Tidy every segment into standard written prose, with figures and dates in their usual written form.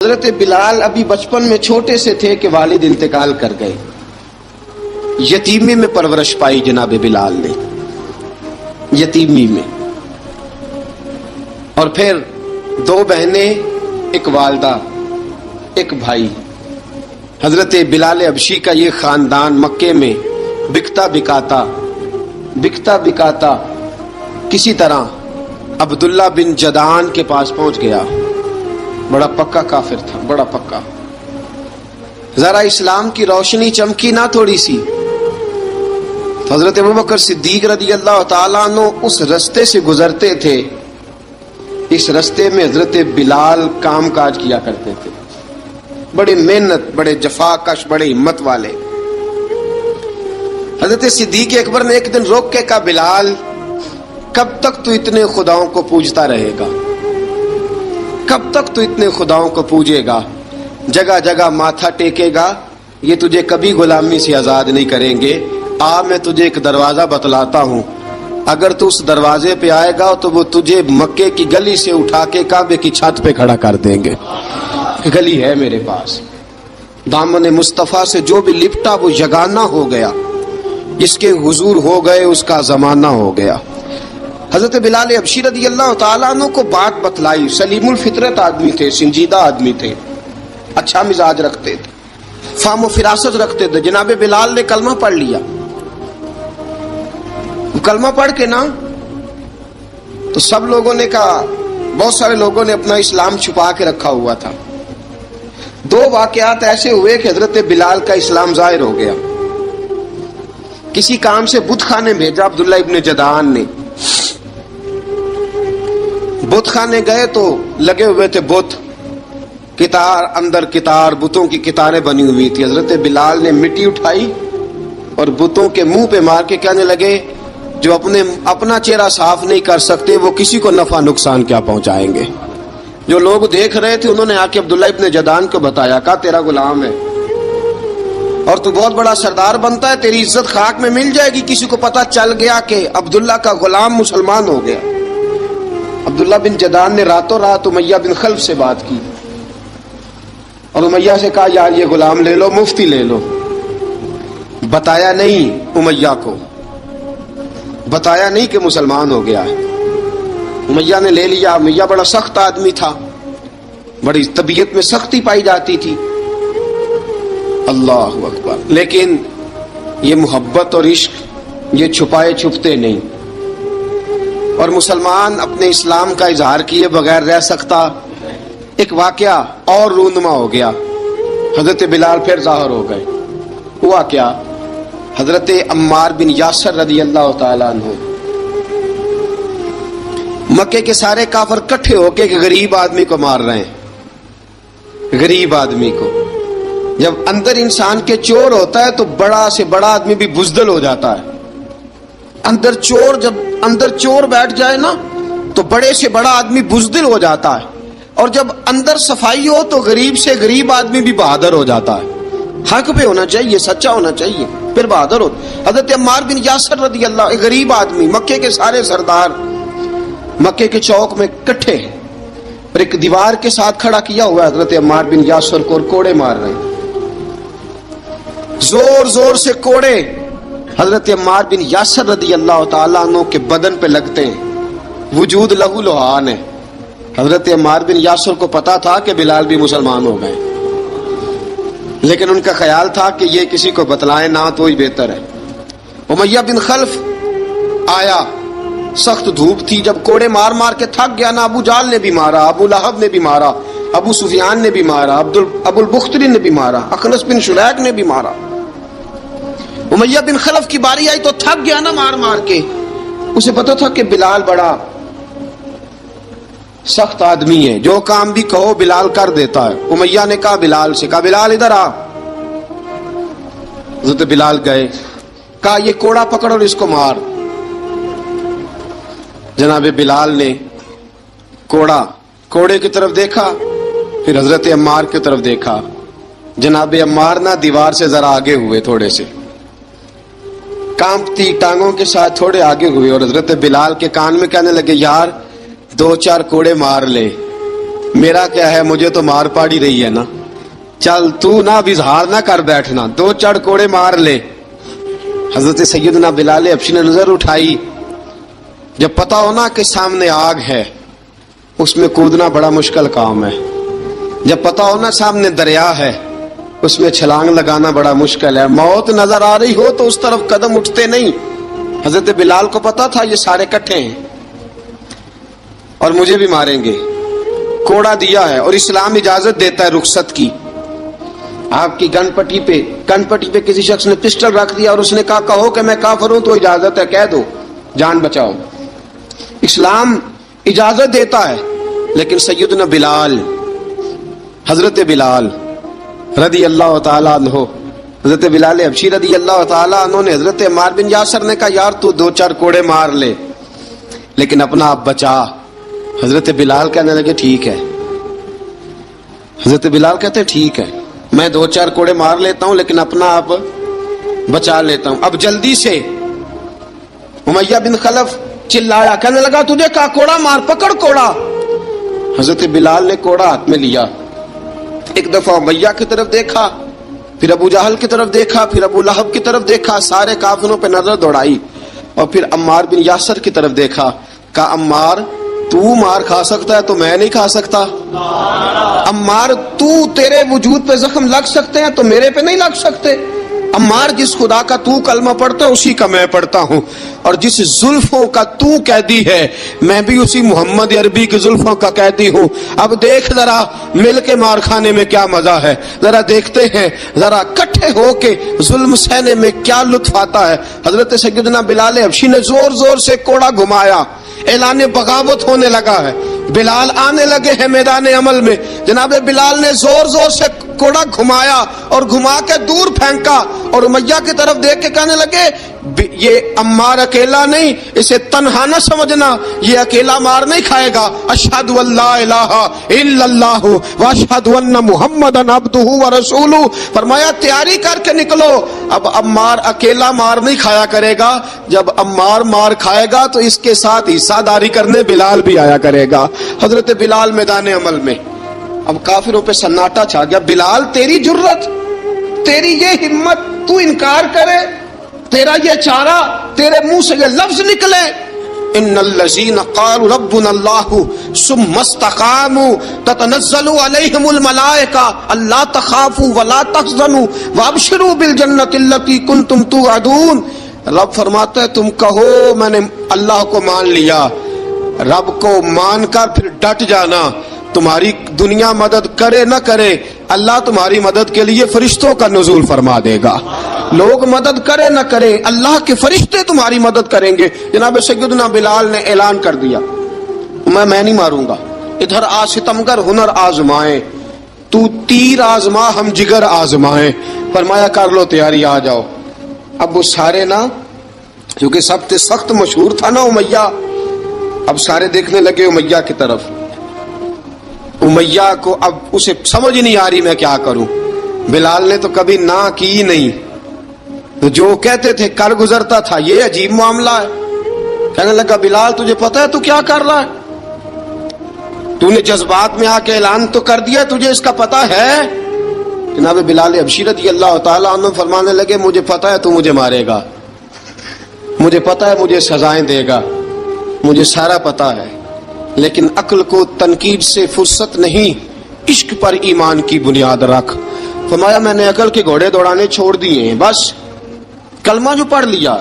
حضرت بلال ابھی بچپن میں چھوٹے سے تھے کہ والد انتقال کر گئے. یتیمی میں پرورش پائی جناب بلال نے، یتیمی میں. اور پھر 2 بہنیں، ایک والدہ، ایک بھائی. حضرت بلال حبشی کا یہ خاندان مکے میں بکتا بکاتا کسی طرح عبداللہ بن جدعان کے پاس پہنچ گیا. بڑا پکا کافر تھا، بڑا پکا. ذرا اسلام کی روشنی چمکی نہ تھوڑی سی، حضرت ابوبکر صدیق رضی اللہ تعالیٰ عنہ اس رستے سے گزرتے تھے. اس رستے میں حضرت بلال کام کاج کیا کرتے تھے، بڑے محنت، بڑے جفاکش، بڑے ہمت والے. حضرت صدیق اکبر نے ایک دن روک کے کہا، بلال کب تک تو اتنے خداؤں کو پوجتا رہے گا؟ کب تک تو اتنے خداؤں کو پوجے گا، جگہ جگہ ماتھا ٹیکے گا؟ یہ تجھے کبھی غلامی سے آزاد نہیں کریں گے. میں تجھے ایک دروازہ بتلاتا ہوں، اگر تو اس دروازے پہ آئے گا تو وہ تجھے مکے کی گلی سے اٹھا کے کعبے کی چھت پہ کھڑا کر دیں گے. گلی ہے میرے پاس. دامن مصطفیٰ سے جو بھی لپٹا وہ یگانہ ہو گیا، جس کے حضور ہو گئے اس کا زمانہ ہو گیا. حضرت بلال حبشی رضی اللہ تعالیٰ عنہ کو بات بتلائی. سلیم الفطرت آدمی تھے، سنجیدہ آدمی تھے، اچھا مزاج رکھتے تھے، فہم و فراست رکھتے تھے. جناب بلال نے کلمہ پڑھ لیا. کلمہ پڑھ کے نا تو سب لوگوں نے کہا، بہت سارے لوگوں نے اپنا اسلام چھپا کے رکھا ہوا تھا. 2 واقعات ایسے ہوئے کہ حضرت بلال کا اسلام ظاہر ہو گیا. کسی کام سے بت خانے بھیجا عبداللہ ابن جدعان نے. بت خانے گئے تو لگے ہوئے تھے بت، کتار اندر کتار، بتوں کی کتاریں بنی ہوئی تھی. حضرت بلال نے مٹی اٹھائی اور بتوں کے منہ پہ مار کے کہنے لگے، جو اپنا چہرہ صاف نہیں کر سکتے وہ کسی کو نفع نقصان کیا پہنچائیں گے. جو لوگ دیکھ رہے تھے انہوں نے آ کے عبداللہ ابن جدعان کو بتایا، کہا تیرا غلام ہے اور تو بہت بڑا سردار بنتا ہے، تیری عزت خاک میں مل جائے گی. کسی کو پتا چل گیا کہ عبداللہ کا غلام مسلمان ہو گیا. عبداللہ بن جدعان نے راتوں رات امیہ بن خلف سے بات کی اور امیہ سے کہا، یار یہ غلام لے لو، مفتی لے لو. بتایا نہیں امیہ کو، بتایا نہیں کہ مسلمان ہو گیا ہے. امیہ نے لے لیا. امیہ بڑا سخت آدمی تھا، بڑی طبیعت میں سختی پائی جاتی تھی. اللہ اکبر. لیکن یہ محبت اور عشق یہ چھپائے چھپتے نہیں، اور مسلمان اپنے اسلام کا اظہار کیے بغیر رہ سکتا. ایک واقعہ اور رونما ہو گیا. حضرت بلال پھر ظاہر ہو گئے. ہوا کیا؟ حضرت عمار بن یاسر رضی اللہ تعالیٰ عنہ، مکے کے سارے کافر کٹھے ہو کے ایک غریب آدمی کو مار رہے ہیں. غریب آدمی کو. جب اندر انسان کے چور ہوتا ہے تو بڑا سے بڑا آدمی بھی بزدل ہو جاتا ہے. جب اندر چور بیٹھ جائے نا تو بڑے سے بڑا آدمی بزدل ہو جاتا ہے، اور جب اندر صفائی ہو تو غریب سے غریب آدمی بھی بہادر ہو جاتا ہے. حق پہ ہونا چاہیے، سچا ہونا چاہیے، پھر بہادر ہو. حضرت عمار بن یاسر رضی اللہ، ایک غریب آدمی، مکے کے سارے سردار مکے کے چوک میں کٹھے ہیں اور ایک دیوار کے ساتھ کھڑا کیا ہوا ہے حضرت عمار بن یاسر کو، اور کوڑے مار رہے ہیں، زور زور سے کوڑے حضرت عمار بن یاسر رضی اللہ تعالیٰ عنہ کے بدن پہ لگتے ہیں. وجود لہو لہان ہے. حضرت عمار بن یاسر کو پتا تھا کہ بلال بھی مسلمان ہو گئے، لیکن ان کا خیال تھا کہ یہ کسی کو بتلائیں نہ تو ہی بہتر ہے. امیہ بن خلف آیا، سخت دھوپ تھی. جب کوڑے مار مار کے تھک گیا نا، ابو جال نے بھی مارا، ابو لہب نے بھی مارا، ابو سفیان نے بھی مارا، ابو البختری نے بھی مارا، اخنس بن شلیک نے بھی مارا. امیہ بن خلف کی باری آئی تو تھک گیا نا مار مار کے. اسے پتا تھا کہ بلال بڑا سخت آدمی ہے، جو کام بھی کہو بلال کر دیتا ہے. امیہ نے کہا بلال سے، کہا بلال ادھر آ. حضرت بلال گئے، کہا یہ کوڑا پکڑ اور اس کو مار. جناب بلال نے کوڑے کی طرف دیکھا، پھر حضرت عمار کی طرف دیکھا. جناب عمار نہ دیوار سے ذرا آگے ہوئے، تھوڑے سے کانپتی ٹانگوں کے ساتھ تھوڑے آگے ہوئے، اور حضرت بلال کے کان میں کہنے لگے، یار 2-4 کوڑے مار لے. میرا کیا ہے، مجھے تو مار پاڑی رہی ہے نا، چل تو نہ اب اظہار نہ کر بیٹھنا، دو چڑ کوڑے مار لے۔ حضرت سیدنا بلال حبشی نے نظر اٹھائی، جب پتا ہو نا کہ سامنے آگ ہے اس میں کودنا بڑا مشکل کام ہے، جب پتا ہو نا سامنے دریا ہے اس میں چھلانگ لگانا بڑا مشکل ہے، موت نظر آ رہی ہو تو اس طرف قدم اٹھتے نہیں۔ حضرت بلال کو پتا تھا یہ سارے کٹھے ہیں اور مجھے بھی ماریں گے، کوڑا دیا ہے اور اسلام اجازت دیتا ہے رخصت کی۔ آپ کی گن پٹی پہ کسی شخص نے پسٹل رکھ دیا اور اس نے کہا کہو کہ میں کافر ہوں تو اجازت ہے، کہہ دو، جان بچاؤ، اسلام اجازت دیتا ہے۔ لیکن سیدنا بلال، حضرت بلال رضی اللہ تعالیٰ عنہ، حضرت بلال حبشی رضی اللہ تعالیٰ عنہ نے حضرت عمار بن یاسر نے کہا یار تو دو چار کوڑے مار لے لیکن اپنا آپ بچا۔ حضرت بلال کہنے لگے ٹھیک ہے، حضرت بلال کہتے ٹھیک ہے میں دو چار کوڑے مار لیتا ہوں لیکن اپنا آپ بچا لیتا ہوں۔ اب جلدی سے امیہ بن خلف چلایا، کہنے لگا تجھے کہا کوڑا مار، پکڑ کوڑا۔ حضرت بلال نے کوڑا ہاتھ میں لیا، ایک دفعہ امیہ کی طرف دیکھا، پھر ابو جہل کی طرف دیکھا، پھر ابو لہب کی طرف دیکھا، سارے کافروں پہ نظر دوڑائی اور پھر عمار بن یاسر کی طرف دیکھا، کہا عمار تو مار کھا سکتا ہے تو میں نہیں کھا سکتا، عمار تو تیرے وجود پہ زخم لگ سکتے ہیں تو میرے پہ نہیں لگ سکتے، عمار جس خدا کا تو کلمہ پڑھتا ہے اسی کا میں پڑھتا ہوں، اور جس زلفوں کا تو قیدی ہے میں بھی اسی محمد عربی کی زلفوں کا قیدی ہوں۔ اب دیکھ ذرا مل کے مار کھانے میں کیا مزہ ہے، ذرا دیکھتے ہیں ذرا کٹھے ہو کے ظلم سہنے میں کیا لطف آتا ہے۔ حضرت سیدنا بلال حبشی نے زور زور سے کوڑا گھمایا، اعلان بغاوت ہونے لگا ہے، بلال آنے لگے ہیں میدان عمل میں، جناب بلال نے زور زور سے کوڑا گھمایا اور گھما کے دور پھینکا اور امیہ کی طرف دیکھ کے کہنے لگے یہ عمار اکیلا نہیں، اسے تنہا نہ سمجھنا، یہ اکیلا مار نہیں کھائے گا، اشہد ان لا الہ الا اللہ واشہد ان محمدن عبدہ ورسولہ۔ فرمایا تیاری کر کے نکلو، اب عمار اکیلا مار نہیں کھایا کرے گا، جب عمار مار کھائے گا تو اس کے ساتھ حصہ داری کرنے بلال بھی آیا کرے گا۔ حضرت بلال میدان عمل میں، اب کافروں پہ سناٹا چھا گیا، بلال تیری جرت، تیری یہ ہمت، تو انکار کرے، تیرا یہ چارہ، تیرے منہ سے یہ لفظ نکلے، ان الذین قالوا ربنا اللہ ثم استقاموا تتنزل علیہم الملائکہ الا تخافوا ولا تحزنوا وابشروا بالجنۃ التی کنتم توعدون۔ رب فرماتا ہے تم کہو میں نے اللہ کو مان لیا، رب کو مان کر پھر ڈٹ جانا، تمہاری دنیا مدد کرے نہ کرے اللہ تمہاری مدد کے لیے فرشتوں کا نزول فرما دے گا، لوگ مدد کرے نہ کرے اللہ کے فرشتے تمہاری مدد کریں گے۔ جناب سیدنا بلال نے اعلان کر دیا میں نہیں ماروں گا، ادھر آ ستمگر ہنر آزمائیں، تو تیر آزما ہم جگر آزمائیں۔ فرمایا کر لو تیاری، آ جاؤ۔ اب وہ سارے نا، کیونکہ سب سے سخت مشہور تھا نا امیہ، اب سارے دیکھنے لگے امیہ کی طرف۔ امیہ کو اب اسے سمجھ نہیں آ رہی میں کیا کروں، بلال نے تو کبھی نہ کی نہیں، تو جو کہتے تھے کر گزرتا تھا، یہ عجیب معاملہ ہے۔ کہنے لگا بلال تجھے پتا ہے تو کیا کر رہا ہے، تو نے جذبات میں آ کے اعلان تو کر دیا، تجھے اس کا پتا ہے؟ جناب بلال حبشی رضی اللہ تعالیٰ عنہ فرمانے لگے مجھے پتا ہے تو مجھے مارے گا، مجھے پتا ہے مجھے سزائیں دے گا، مجھے سارا پتا ہے، لیکن عقل کو تنقید سے فرصت نہیں، عشق پر ایمان کی بنیاد رکھ۔ فرمایا میں نے عقل کے گھوڑے دوڑانے چھوڑ دیے ہیں، بس کلمہ جو پڑھ لیا،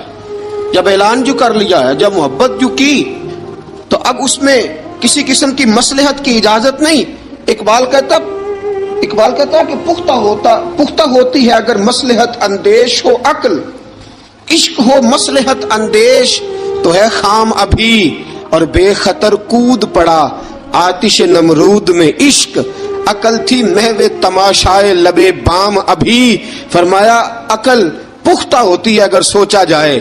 جب اعلان جو کر لیا ہے، جب محبت جو کی تو اب اس میں کسی قسم کی مصلحت کی اجازت نہیں۔ اقبال کہتا ہے کہ پختہ ہوتی ہے اگر مصلحت اندیش ہو عقل، عشق ہو مصلحت اندیش تو ہے خام ابھی، اور بے خطر کود پڑا آتش نمرود میں عشق، عقل تھی محو تماشائے لبے بام ابھی۔ فرمایا عقل پختہ ہوتی ہے اگر سوچا جائے،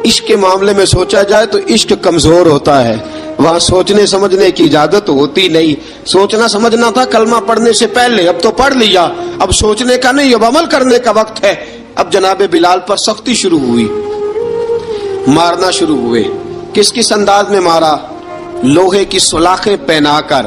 عشق کے معاملے میں سوچا جائے تو عشق کمزور ہوتا ہے، وہاں سوچنے سمجھنے کی اجازت ہوتی نہیں۔ سوچنا سمجھنا تھا کلمہ پڑھنے سے پہلے، اب تو پڑھ لیا، اب سوچنے کا نہیں، اب عمل کرنے کا وقت ہے۔ اب جناب بلال پر سختی شروع ہوئی، مارنا شروع ہوئے۔ کس کس انداز میں مارا؟ لوہے کی سلاخیں پہنا کر،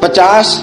50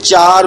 4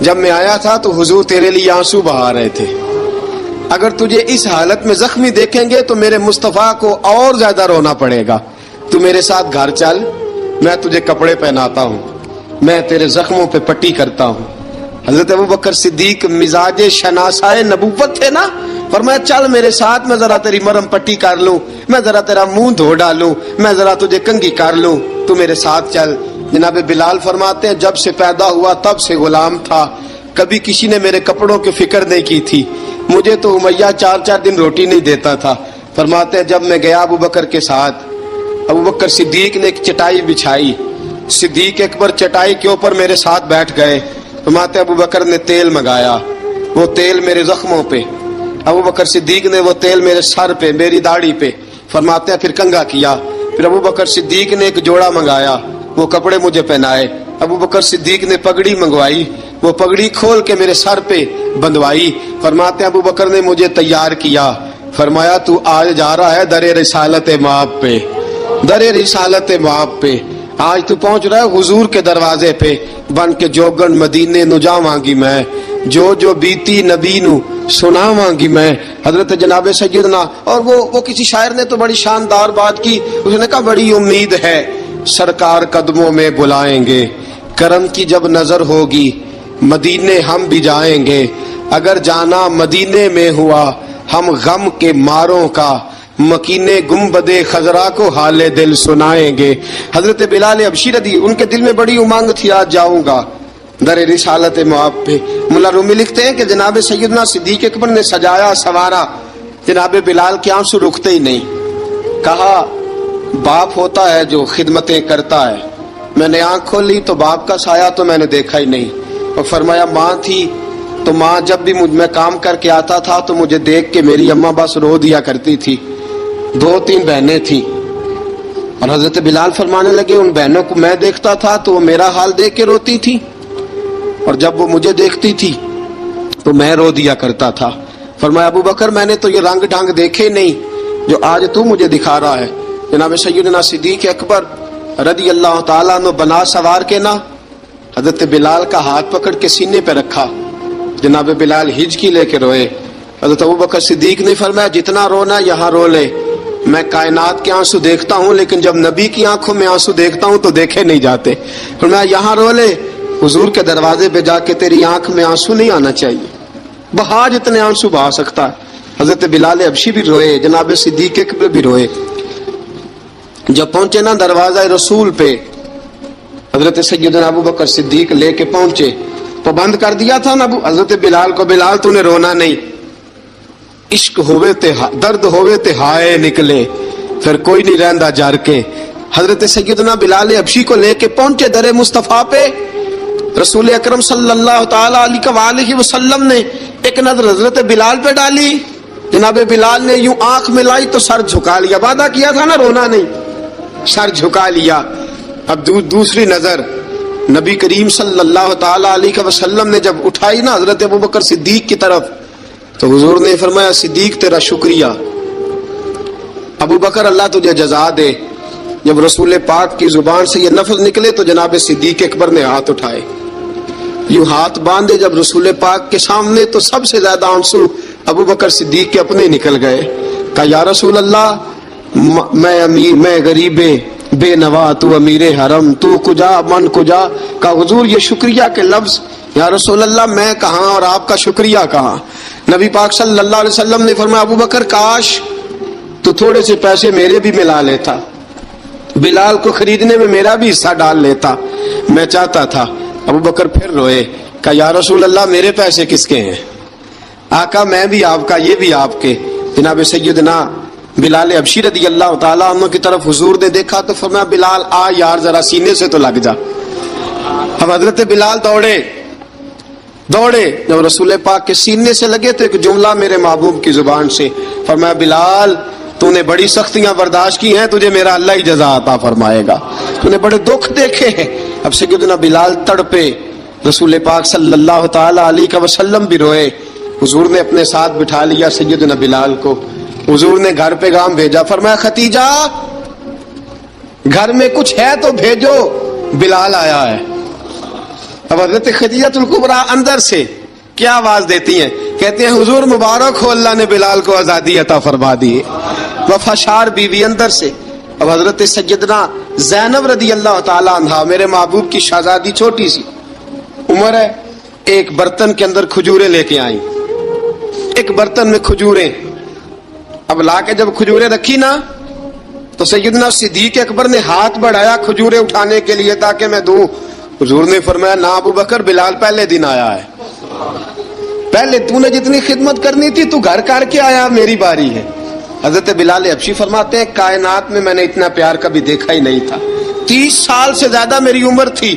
جب میں آیا تھا تو حضور تیرے لیے آنسو بہا رہے تھے. اگر تجھے اس حالت میں زخمی دیکھیں گے تو میرے مصطفیٰ کو اور زیادہ رونا پڑے گا. تو میرے ساتھ گھر چل، میں تجھے کپڑے پہناتا ہوں، میں تیرے زخموں پہ پٹی کرتا ہوں. حضرت ابوبکر صدیق مزاج شناسائے نبوت تھے نا، فرمایا چل میرے ساتھ، میں ذرا تیری مرہم پٹی کر لوں، میں ذرا تیرا منہ دھو ڈالوں، میں ذرا تجھے کنگھی کر لوں، تو میرے ساتھ چل. جناب بلال فرماتے ہیں جب سے پیدا ہوا تب سے غلام تھا، کبھی کسی نے میرے کپڑوں کی فکر نہیں کی تھی، مجھے تو امیہ 4 دن روٹی نہیں دیتا تھا. فرماتے ہیں جب میں گیا ابوبکر کے ساتھ، ابوبکر صدیق نے ایک چٹائی بچھائی، صدیق اکبر چٹائی کے اوپر میرے ساتھ بیٹھ گئے. فرماتے ابوبکر نے تیل منگایا، وہ تیل میرے زخموں پہ، ابوبکر صدیق نے وہ تیل میرے سر پہ، میری داڑھی پہ. فرماتے ہیں پھر کنگھا کیا، پھر ابوبکر صدیق نے ایک جوڑا منگایا، وہ کپڑے مجھے پہنائے. ابوبکر صدیق نے پگڑی منگوائی، وہ پگڑی کھول کے میرے سر پہ بندھوائی. فرماتے ہیں ابوبکر نے مجھے تیار کیا، فرمایا تو آج جا رہا ہے در رسالت مآب پہ، در رسالت مآب پہ. آج تو پہنچ رہا ہے حضور کے دروازے پہ، بن کے جوگن مدینے نو جاواں گی میں، جو بیتی نبی نو سناواں گی میں. حضرت جناب سیدنا، اور وہ کسی شاعر نے تو بڑی شاندار بات کی، اس نے کہا بڑی امید ہے سرکار قدموں میں بلائیں گے، کرم کی جب نظر ہوگی مدینے ہم بھی جائیں گے، اگر جانا مدینے میں ہوا ہم غم کے ماروں کا، مکینے گنبد خضرا کو حال دل سنائیں گے. حضرت بلال حبشی رضی، ان کے دل میں بڑی امنگ تھی آج جاؤں گا در رسالت مآب پہ. ملا رومی لکھتے ہیں کہ جناب سیدنا صدیق اکبر نے سجایا سوارا، جناب بلال کے آنسو رکتے ہی نہیں. کہا باپ ہوتا ہے جو خدمتیں کرتا ہے. میں نے آنکھ کھولی تو باپ کا سایہ تو میں نے دیکھا ہی نہیں. اور فرمایا ماں تھی تو ماں جب بھی میں کام کر کے آتا تھا تو مجھے دیکھ کے میری اماں بس رو دیا کرتی تھی. 2-3 بہنیں تھیں، اور حضرت بلال فرمانے لگے ان بہنوں کو میں دیکھتا تھا تو وہ میرا حال دیکھ کے روتی تھی، اور جب وہ مجھے دیکھتی تھی تو میں رو دیا کرتا تھا. فرمایا ابوبکر میں نے تو یہ رنگ ڈھنگ دیکھے نہیں جو آج تو مجھے دکھا رہا ہے. جناب سیدنا صدیق اکبر رضی اللہ تعالیٰ عنہ بنا سوار کے نا حضرت بلال کا ہاتھ پکڑ کے سینے پہ رکھا. جناب بلال ہجکی لے کے روئے. حضرت ابوبکر صدیق نے فرمایا جتنا رونا یہاں رو لے، میں کائنات کے آنسو دیکھتا ہوں لیکن جب نبی کی آنکھوں میں آنسو دیکھتا ہوں تو دیکھے نہیں جاتے. فرمایا یہاں رو لے، حضور کے دروازے پہ جا کے تیری آنکھ میں آنسو نہیں آنا چاہیے، بہا جتنے آنسو بہا سکتا ہے. حضرت بلال حبشی بھی روئے، جناب صدیق اکبر بھی روئے. جب پہنچے نا دروازہ رسول پہ، حضرت سیدنا ابوبکر صدیق لے کے پہنچے تو بند کر دیا تھا نا حضرت بلال کو، بلال تو نے رونا نہیں، عشق ہوئے تے درد ہوئے تے ہائے نکلے، پھر کوئی نہیں رہندا جار کے. حضرت سیدنا بلال حبشی کو لے کے پہنچے در مصطفیٰ پہ. رسول اکرم صلی اللہ تعالی علیہ وسلم نے ایک نظر حضرت بلال پہ ڈالی. جناب بلال نے یوں آنکھ ملائی تو سر جھکا لیا، وعدہ کیا تھا نا رونا نہیں، سر جھکا لیا. اب دوسری نظر نبی کریم صلی اللہ تعالی علیہ وسلم نے جب اٹھائی نا حضرت ابوبکر صدیق کی طرف تو حضور نے فرمایا صدیق تیرا شکریہ، ابوبکر اللہ تجھے جزا دے. جب رسول پاک کی زبان سے یہ لفظ نکلے تو جناب صدیق اکبر نے ہاتھ اٹھائے، یوں ہاتھ باندھے جب رسول پاک کے سامنے تو سب سے زیادہ آنسو ابوبکر صدیق کے اپنے نکل گئے. کہا یا رسول اللہ میں غریب بے نوا، تو امیر حرم، تو کجا من کجا. کہا حضور یہ شکریہ کے لفظ، یا رسول اللہ میں کہاں اور آپ کا شکریہ کہاں. نبی پاک صلی اللہ علیہ وسلم نے فرمایا ابوبکر کاش تو تھوڑے سے پیسے میرے بھی ملا لیتا، بلال کو خریدنے میں میرا بھی حصہ ڈال لیتا، میں چاہتا تھا. ابوبکر پھر روئے. کہا یا رسول اللہ میرے پیسے کس کے ہیں؟ آقا میں بھی آپ کا، یہ بھی آپ کے. جناب سیدنا بلال حبشی رضی اللہ تعالیٰ عنہ کی طرف حضور نے دیکھا تو فرمایا بلال آ یار ذرا سینے سے تو لگ جا. اب حضرت بلال دوڑے. جب رسول پاک کے سینے سے لگے تو ایک جملہ میرے محبوب کی زبان سے، فرمایا بلال تو نے بڑی سختیاں برداشت کی ہیں، تجھے میرا اللہ ہی جزا عطا فرمائے گا، تو نے بڑے دکھ دیکھے ہیں. اب سیدنا بلال تڑپے، رسول پاک صلی اللہ تعالی علیہ وسلم بھی روئے. حضور نے اپنے ساتھ بٹھا لیا سیدنا بلال کو. حضور نے گھر پیغام بھیجا، فرمایا ختیجہ گھر میں کچھ ہے تو بھیجو، بلال آیا ہے. اب حضرت خدیجہ کبریٰ اندر سے کیا آواز دیتی ہیں, کہتے ہیں حضور مبارک ہو, اللہ نے بلال کو آزادی عطا فرما دی. وفاشار بیوی اندر سے. اب حضرت سیدنا زینب رضی اللہ تعالی عنہا, میرے محبوب کی شہزادی, چھوٹی سی عمر ہے, ایک برتن کے اندر کھجوریں لے کے آئیں, ایک برتن میں کھجوریں. اب لا کے جب کھجوریں رکھی نا تو سیدنا صدیق اکبر نے ہاتھ بڑھایا کھجوریں اٹھانے کے لیے تاکہ میں دوں. حضور نے فرمایا نہ ابو بکر, بلال پہلے دن آیا ہے, پہلے تو نے جتنی خدمت کرنی تھی تو گھر کر کے آیا, میری باری ہے. حضرت بلال حبشی فرماتے ہیں کائنات میں میں نے اتنا پیار کبھی دیکھا ہی نہیں تھا. 30 سال سے زیادہ میری عمر تھی,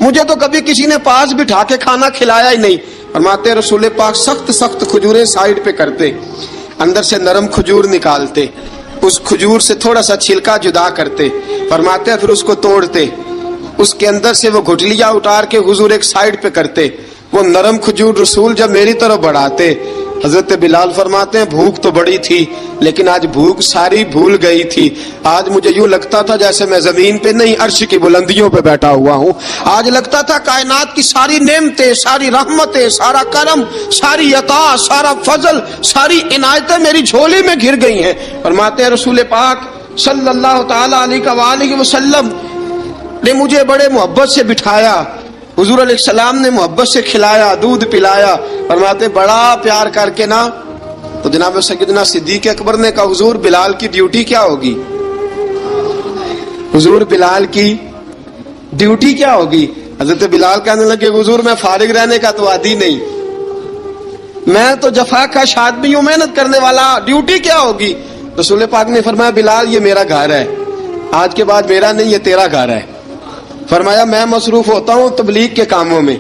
مجھے تو کبھی کسی نے پاس بٹھا کے کھانا کھلایا ہی نہیں. فرماتے رسول پاک سخت سخت کھجوریں سائڈ پہ کرتے, اندر سے نرم کھجور نکالتے, اس کھجور سے تھوڑا سا چھلکا جدا کرتے, فرماتے پھر اس کو توڑتے, اس کے اندر سے وہ گھٹلیاں اتار کے حضور ایک سائڈ پہ کرتے. وہ نرم کھجور رسول جب میری طرف بڑھاتے, حضرت بلال فرماتے ہیں بھوک تو بڑی تھی لیکن آج بھوک ساری بھول گئی تھی. آج مجھے یوں لگتا تھا جیسے میں زمین پہ نہیں عرش کی بلندیوں پہ بیٹھا ہوا ہوں. آج لگتا تھا کائنات کی ساری نعمتیں, ساری رحمتیں, سارا کرم, ساری عطا, سارا فضل, ساری عنایتیں میری جھولی میں گر گئی ہیں. فرماتے ہیں رسول پاک صلی اللہ تعالی علیہ وآلہ وسلم نے مجھے بڑے محبت سے بٹھایا, حضور علیہ السلام نے محبت سے کھلایا, دودھ پلایا. فرماتے بڑا پیار کر کے نا تو جناب سیدنا صدیق اکبر نے کہا حضور بلال کی ڈیوٹی کیا ہوگی, حضور بلال کی ڈیوٹی کیا ہوگی. حضرت بلال کہنے لگے حضور میں فارغ رہنے کا تو عادی نہیں, میں تو جفا کش آدمی ہوں, محنت کرنے والا, ڈیوٹی کیا ہوگی. رسول پاک نے فرمایا بلال یہ میرا گھر ہے, آج کے بعد میرا نہیں یہ تیرا گھر ہے. فرمایا میں مصروف ہوتا ہوں تبلیغ کے کاموں میں,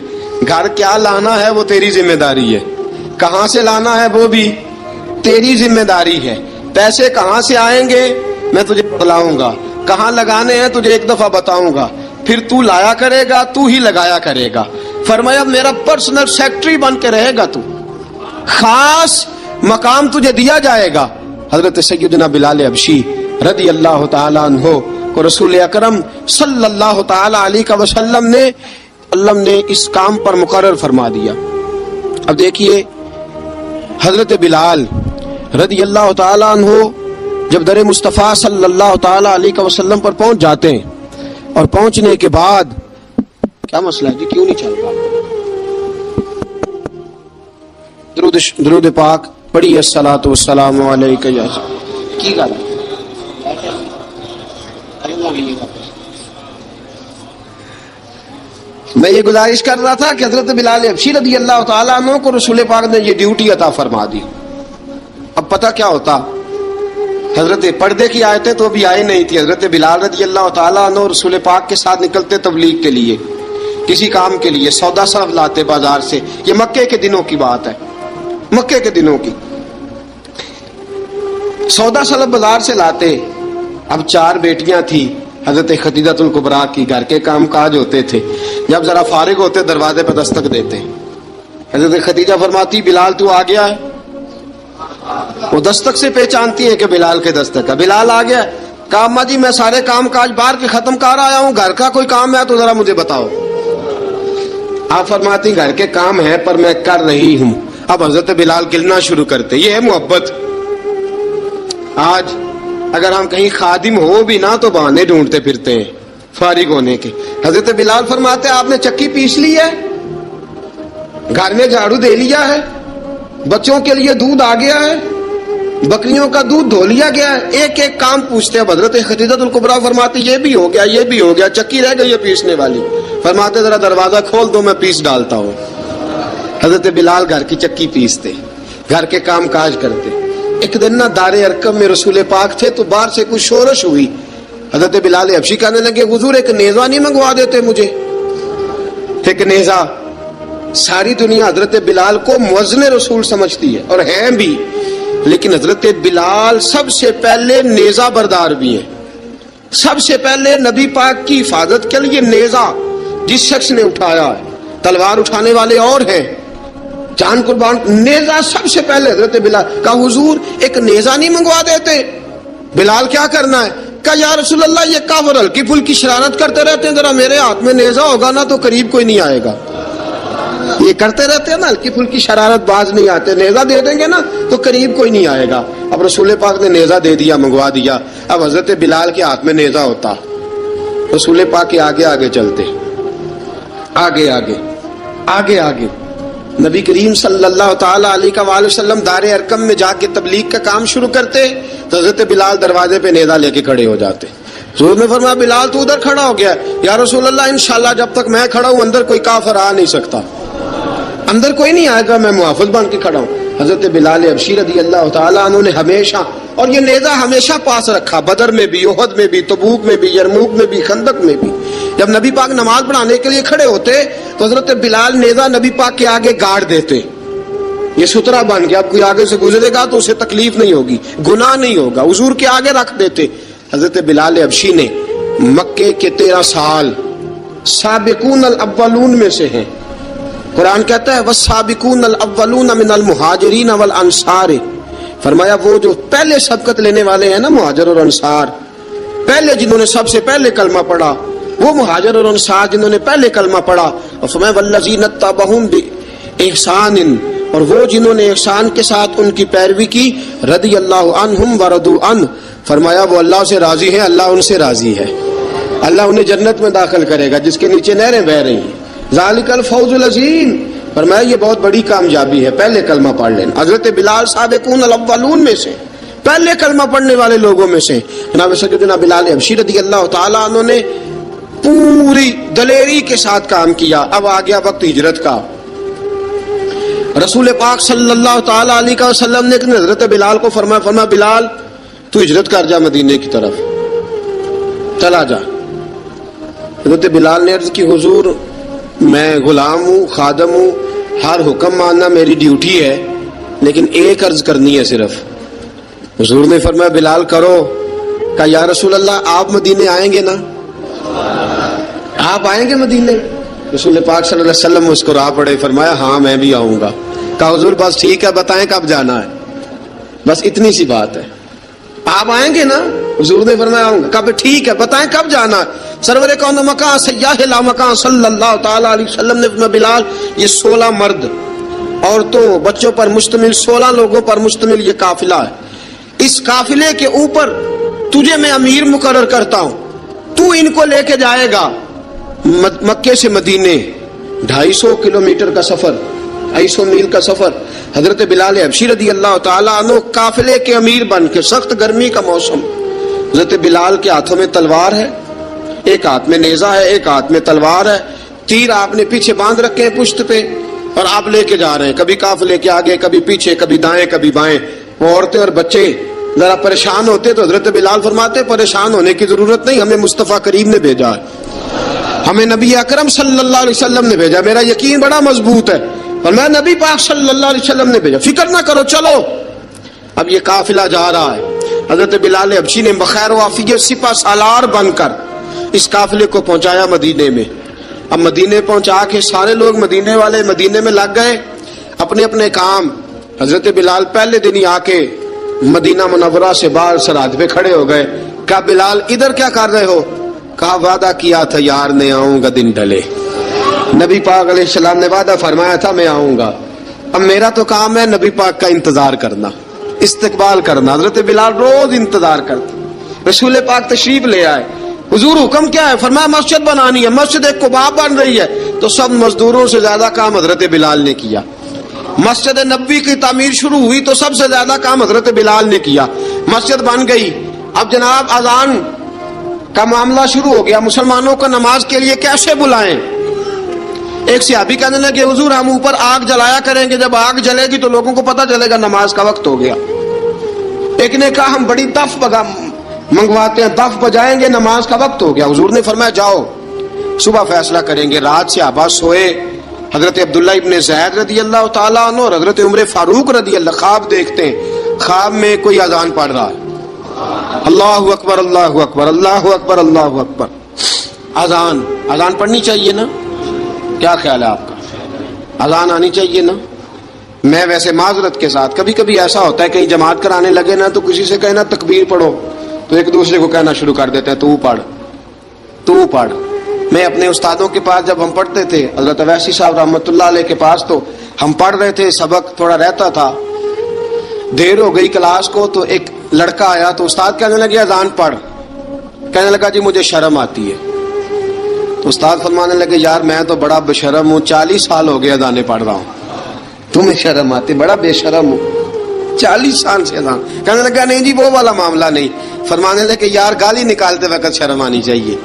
گھر کیا لانا ہے وہ تیری ذمہ داری ہے, کہاں سے لانا ہے وہ بھی تیری ذمہ داری ہے, پیسے کہاں سے آئیں گے میں تجھے بتلاؤں گا, کہاں لگانے ہیں تجھے ایک دفعہ بتاؤں گا, پھر تو لایا کرے گا, تو ہی لگایا کرے گا. فرمایا میرا پرسنل سیکٹری بن کے رہے گا, تو خاص مقام تجھے دیا جائے گا. حضرت سیدنا بلال حبشی رضی اللہ تعالیٰ عنہ کو رسول اکرم صلی اللہ تعالی علیہ وسلم نے اس کام پر مقرر فرما دیا. اب دیکھیے حضرت بلال رضی اللہ تعالی عنہ جب در مصطفیٰ صلی اللہ تعالی علیہ وسلم پر پہنچ جاتے ہیں, اور پہنچنے کے بعد کیا مسئلہ ہے جی, کیوں نہیں چل رہا؟ درود پاک پڑھی الصلاۃ والسلام علیک یا کی گل ہے. میں یہ گزارش کر رہا تھا کہ حضرت بلال حبشی رضی اللہ تعالیٰ عنہ کو رسول پاک نے یہ ڈیوٹی عطا فرما دی. اب پتہ کیا ہوتا, حضرت پردے کی آیتیں تو ابھی آئی نہیں تھی. حضرت بلال رضی اللہ تعالیٰ عنہ رسول پاک کے ساتھ نکلتے تبلیغ کے لیے, کسی کام کے لیے, سودا صرف لاتے بازار سے. یہ مکے کے دنوں کی بات ہے, مکے کے دنوں کی. سودا صرف بازار سے لاتے. اب 4 بیٹیاں تھیں حضرت خدیجہ کبریٰ کی, گھر کے کام کاج ہوتے تھے. جب ذرا فارغ ہوتے دروازے پہ دستک دیتے. حضرت خدیجہ فرماتی بلال تو آ گیا ہے. وہ دستک سے پہچانتی ہے کہ بلال کے دستک ہے. بلال آ گیا. کہا اماں جی میں سارے کام کاج باہر کے ختم کر آیا ہوں, گھر کا کوئی کام ہے تو ذرا مجھے بتاؤ. آپ فرماتی گھر کے کام ہیں پر میں کر رہی ہوں. اب حضرت بلال گلنا شروع کرتے. یہ ہے محبت. آج اگر ہم کہیں خادم ہو بھی نہ تو بہانے ڈھونڈتے پھرتے ہیں فارغ ہونے کے. حضرت بلال فرماتے آپ نے چکی پیس لی ہے, گھر میں جھاڑو دے لیا ہے, بچوں کے لیے دودھ آ گیا ہے, بکریوں کا دودھ دھو لیا گیا ہے, ایک ایک کام پوچھتے. اب حضرت خدیجہ کبریٰ فرماتے یہ بھی ہو گیا, یہ بھی ہو گیا, چکی رہ گئی ہے پیسنے والی. فرماتے ذرا دروازہ کھول دو میں پیس ڈالتا ہوں. حضرت بلال گھر کی چکی پیستے, گھر کے کام کاج کرتے. ایک دن نہ دار ارقم میں رسول پاک تھے تو باہر سے کچھ شورش ہوئی. حضرت بلال حبشی کہنے لگے حضور ایک نیزہ نہیں منگوا دیتے مجھے. ایک نیزہ. ساری دنیا حضرت بلال کو مؤذن رسول سمجھتی ہے اور ہیں بھی, لیکن حضرت بلال سب سے پہلے نیزہ بردار بھی ہیں. سب سے پہلے نبی پاک کی حفاظت کے لیے نیزہ جس شخص نے اٹھایا ہے, تلوار اٹھانے والے اور ہیں, جان قربان, نیزہ سب سے پہلے حضرت بلال. کہا حضور ایک نیزہ نہیں منگوا دیتے. بلال کیا کرنا ہے؟ کہا یا رسول اللہ یہ کافر ہلکی پھلکی شرارت کرتے رہتے ہیں, ذرا میرے ہاتھ میں نیزہ ہوگا نا تو قریب کوئی نہیں آئے گا. یہ کرتے رہتے ہیں نا، ہلکی پھلکی شرارت باز نہیں آتے. نیزہ دے دیں گے نا تو قریب کوئی نہیں آئے گا. اب رسول پاک نے نیزہ دے دیا، منگوا دیا. اب حضرت بلال کے ہاتھ میں نیزہ ہوتا، رسول پاک کے آگے آگے چلتے، آگے آگے آگے آگے. نبی کریم صلی اللہ تعالی علیہ وآلہ وسلم دار ارقم میں جا کے تبلیغ کا کام شروع کرتے تو حضرت بلال دروازے پہ نیزہ لے کے کھڑے ہو جاتے. حضور نے فرمایا بلال تو ادھر کھڑا ہو گیا. یا رسول اللہ انشاءاللہ جب تک میں کھڑا ہوں اندر کوئی کافر آ نہیں سکتا، اندر کوئی نہیں آئے گا، میں محافظ بن کے کھڑا ہوں. حضرت بلال حبشی رضی اللہ تعالیٰ عنہ نے ہمیشہ، اور یہ نیزہ ہمیشہ پاس رکھا، بدر میں بھی، احد میں بھی، تبوک میں بھی، یرموک میں بھی، خندق میں بھی. جب نبی پاک نماز پڑھانے کے لیے کھڑے ہوتے تو حضرت بلال نیزہ نبی پاک کے آگے گاڑ دیتے. یہ سترا بن گیا، اب کوئی آگے سے گزرے گا تو اسے تکلیف نہیں ہوگی، گناہ نہیں ہوگا، حضور کے آگے رکھ دیتے. حضرت بلال حبشی نے مکے کے 13 سال سابقون الاولون میں سے ہیں. قرآن کہتا ہے والسابقون الاولون من المہاجرین والانصار. فرمایا وہ جو پہلے سبقت لینے والے ہیں نا، مہاجر اور انصار، پہلے جنہوں نے سب سے پہلے کلمہ پڑھا، وہ مہاجر اور انصار جنہوں نے پہلے کلمہ پڑھا. اور فرمایا والذین اتبعوہم بإحسان، اور وہ جنہوں نے احسان کے ساتھ ان کی پیروی کی، رضی اللہ عنہم ورضوا عنہ. فرمایا وہ اللہ سے راضی ہیں، اللہ ان سے راضی ہے. اللہ انہیں جنت میں داخل کرے گا جس کے نیچے نہریں بہ رہی ہیں. ذالک الفوز العظیم. فرمایا یہ بہت بڑی کامیابی ہے، پہلے کلمہ پڑھ لینا. حضرت بلال سابقون الاولون میں سے، پہلے کلمہ پڑھنے والے لوگوں میں سے. جناب سیدنا بلال حبشی رضی اللہ تعالیٰ عنہ نے پوری دلیری کے ساتھ کام کیا. اب آ گیا وقت ہجرت کا. رسول پاک صلی اللہ تعالیٰ علیہ وسلم نے حضرت بلال کو فرمایا بلال تو ہجرت کر جا مدینے کی طرف، چلا جا. حضرت بلال نے عرض کی حضور میں غلام ہوں، خادم ہوں، ہر حکم ماننا میری ڈیوٹی ہے، لیکن ایک عرض کرنی ہے صرف. حضور نے فرمایا بلال کرو. کہا یا رسول اللہ آپ مدینے آئیں گے نا، آپ آئیں گے مدینے؟ رسول پاک صلی اللہ علیہ وسلم مسکرا پڑے، فرمایا ہاں میں بھی آؤں گا. کہا حضور بس ٹھیک ہے، بتائیں کب جانا ہے، بس اتنی سی بات ہے. آپ آئیں گے نا؟ حضور نے فرمایا آؤں گا. کہا ٹھیک ہے، بتائیں کب جانا ہے. سرور کون مکان سیاح لا مکان صلی اللہ تعالیٰ علیہ وسلم نے فرمایا بلال یہ 16 مرد، عورتوں، بچوں پر مشتمل، 16 لوگوں پر مشتمل یہ قافلہ ہے. اس قافلے کے اوپر تجھے میں امیر مقرر کرتا ہوں، تو ان کو لے کے جائے گا مکے سے مدینے. 250 کلومیٹر کا سفر، 250 میل کا سفر. حضرت بلال حبشی رضی اللہ تعالیٰ عنہ قافلے کے امیر بن کے، سخت گرمی کا موسم، حضرت بلال کے ہاتھوں میں تلوار ہے، ایک ہاتھ میں نیزہ ہے، ایک ہاتھ میں تلوار ہے. تیر آپ نے پیچھے باندھ رکھے ہیں پشت پہ، اور آپ لے کے جا رہے ہیں، کبھی قافلے کے آگے، کبھی پیچھے، کبھی دائیں کبھی بائیں. وہ عورتیں اور بچے ذرا پریشان ہوتے تو حضرت بلال فرماتے پریشان ہونے کی ضرورت نہیں، ہمیں مصطفیٰ کریم نے بھیجا ہے، ہمیں نبی اکرم صلی اللہ علیہ وسلم نے بھیجا. میرا یقین بڑا مضبوط ہے اور میں نبی پاک صلی اللہ علیہ وسلم نے بھیجا، فکر نہ کرو، چلو. اب یہ قافلہ جا رہا ہے. حضرت بلال حبشی نے بخیر و عافیت سپہ سالار بن کر اس قافلے کو پہنچایا مدینے میں. اب مدینے پہنچا کے سارے لوگ مدینے والے مدینے میں لگ گئے اپنے اپنے کام. حضرت بلال پہلے دن ہی آ کے مدینہ منورہ سے باہر سرحد پہ کھڑے ہو گئے. کہا بلال ادھر کیا کر رہے ہو؟ کہا وعدہ کیا تھا یار نے آؤں گا دن ڈھلے. نبی پاک علیہ السلام نے وعدہ فرمایا تھا میں آؤں گا. اب میرا تو کام ہے نبی پاک کا انتظار کرنا، استقبال کرنا. حضرت بلال روز انتظار کرتے. رسول پاک تشریف لے آئے. حضور حکم کیا ہے؟ فرمایا مسجد بنانی ہے. مسجد ایک قباء بن رہی ہے. تو سب مزدوروں سے زیادہ کام حضرت بلال نے کیا. مسجد نبوی کی تعمیر شروع ہوئی تو سب سے زیادہ کام حضرت بلال نے کیا. مسجد بن گئی. اب جناب اذان کا معاملہ شروع ہو گیا. مسلمانوں کو نماز کے لیے کیسے بلائیں؟ ایک صحابی کہنے لگے حضور ہم اوپر آگ جلایا کریں گے، جب آگ جلے گی تو لوگوں کو پتہ چلے گا نماز کا وقت ہو گیا. ایک نے کہا ہم بڑی دف منگواتے ہیں، دف بجائیں گے، نماز کا وقت ہو گیا. حضور نے فرمایا جاؤ صبح فیصلہ کریں گے. رات سے صحابہ سوئے. حضرت عبداللہ ابن زید رضی اللہ تعالیٰ عنہ اور حضرت عمر فاروق رضی اللہ خواب دیکھتے ہیں. خواب میں کوئی اذان پڑھ رہا ہے، اللہ اکبر اللہ اکبر اللہ اکبر اللہ اکبر. اذان پڑھنی چاہیے نا؟ کیا خیال ہے آپ کا؟ اذان آنی چاہیے نا؟ میں ویسے معذرت کے ساتھ کبھی کبھی ایسا ہوتا ہے کہیں جماعت کرانے لگے نا تو کسی سے کہنا تکبیر پڑھو تو ایک دوسرے کو کہنا شروع کر دیتے ہیں تو پڑھ. میں اپنے استادوں کے پاس جب ہم پڑھتے تھے، حضرت اویسی صاحب رحمۃ اللہ علیہ کے پاس، تو ہم پڑھ رہے تھے، سبق تھوڑا رہتا تھا، دیر ہو گئی کلاس کو، تو ایک لڑکا آیا تو استاد کہنے لگے اذان پڑھ. کہنے لگا جی مجھے شرم آتی ہے. تو استاد فرمانے لگے یار میں تو بڑا بے شرم ہوں، 40 سال ہو گئے اذانیں پڑھ رہا ہوں، تمہیں شرم آتی؟ بڑا بے شرم ہوں، 40 سال سے اذان. کہنے لگا نہیں جی وہ والا معاملہ نہیں. فرمانے لگے یار گالی نکالتے وقت شرم آنی چاہیے،